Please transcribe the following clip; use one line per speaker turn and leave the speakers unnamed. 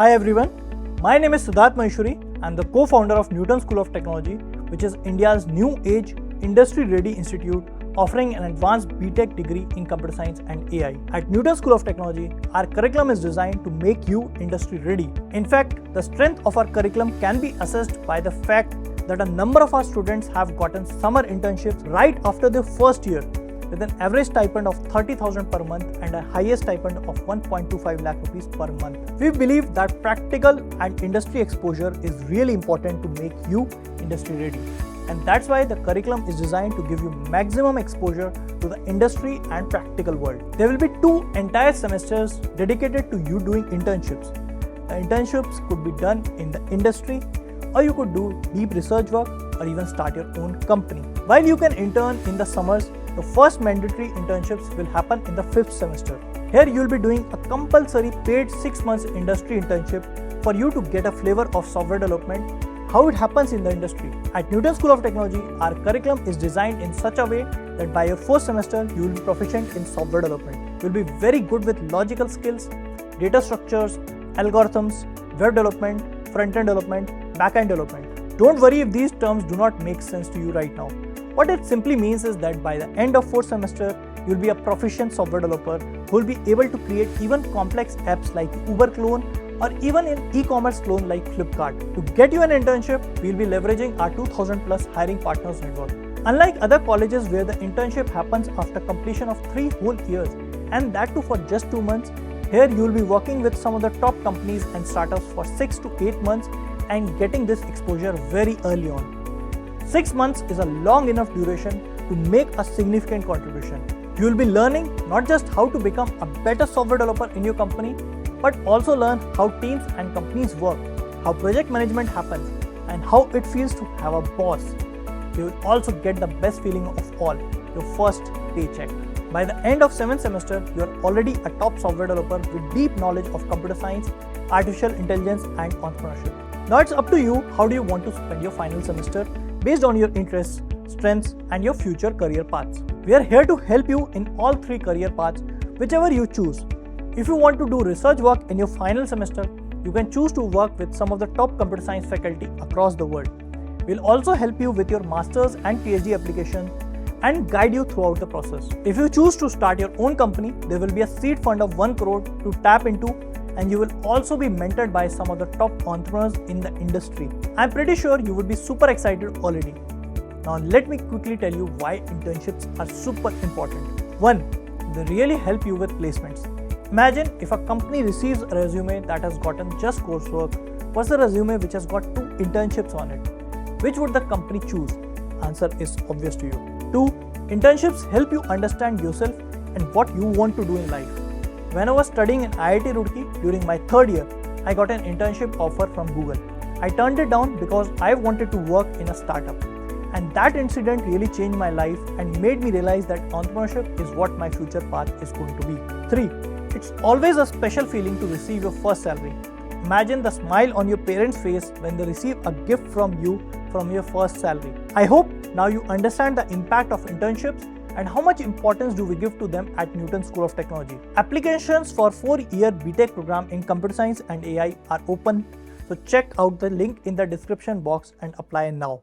Hi everyone, my name is Siddharth Maheshwari. I am the co-founder of Newton School of Technology, which is India's new age industry-ready institute offering an advanced B.Tech degree in computer science and AI. At Newton School of Technology, our curriculum is designed to make you industry-ready. In fact, the strength of our curriculum can be assessed by the fact that a number of our students have gotten summer internships right after their first year, with an average stipend of 30,000 per month and a highest stipend of 1.25 lakh rupees per month. We believe that practical and industry exposure is really important to make you industry ready. And that's why the curriculum is designed to give you maximum exposure to the industry and practical world. There will be 2 entire semesters dedicated to you doing internships. The internships could be done in the industry, or you could do deep research work, or even start your own company. While you can intern in the summers, the first mandatory internships will happen in the 5th semester. Here you will be doing a compulsory paid 6 months industry internship for you to get a flavor of software development, how it happens in the industry. At Newton School of Technology, our curriculum is designed in such a way that by your 4th semester, you will be proficient in software development. You will be very good with logical skills, data structures, algorithms, web development, front-end development, back-end development. Don't worry if these terms do not make sense to you right now. What it simply means is that by the end of 4th semester, you will be a proficient software developer who will be able to create even complex apps like Uber clone or even an e-commerce clone like Flipkart. To get you an internship, we will be leveraging our 2000 plus hiring partners network. Unlike other colleges where the internship happens after completion of 3 whole years, and that too for just 2 months, here you will be working with some of the top companies and startups for 6 to 8 months and getting this exposure very early on. 6 months is a long enough duration to make a significant contribution. You will be learning not just how to become a better software developer in your company, but also learn how teams and companies work, how project management happens, and how it feels to have a boss. You will also get the best feeling of all, your first paycheck. By the end of 7th semester, you are already a top software developer with deep knowledge of computer science, artificial intelligence, and entrepreneurship. Now it's up to you, how do you want to spend your final semester based on your interests, strengths, and your future career paths. We are here to help you in all 3 career paths, whichever you choose. If you want to do research work in your final semester, you can choose to work with some of the top computer science faculty across the world. We'll also help you with your master's and PhD application and guide you throughout the process. If you choose to start your own company, there will be a seed fund of 1 crore to tap into, and you will also be mentored by some of the top entrepreneurs in the industry. I'm pretty sure you would be super excited already. Now let me quickly tell you why internships are super important. 1. They really help you with placements. Imagine if a company receives a resume that has gotten just coursework versus a resume which has got 2 internships on it. Which would the company choose? Answer is obvious to you. 2. Internships help you understand yourself and what you want to do in life. When I was studying in IIT Roorkee during my 3rd year, I got an internship offer from Google. I turned it down because I wanted to work in a startup. And that incident really changed my life and made me realize that entrepreneurship is what my future path is going to be. 3. It's always a special feeling to receive your first salary. Imagine the smile on your parents' face when they receive a gift from you from your first salary. I hope now you understand the impact of internships and how much importance do we give to them at Newton School of Technology. Applications for 4-year B.Tech program in computer science and AI are open, so check out the link in the description box and apply now.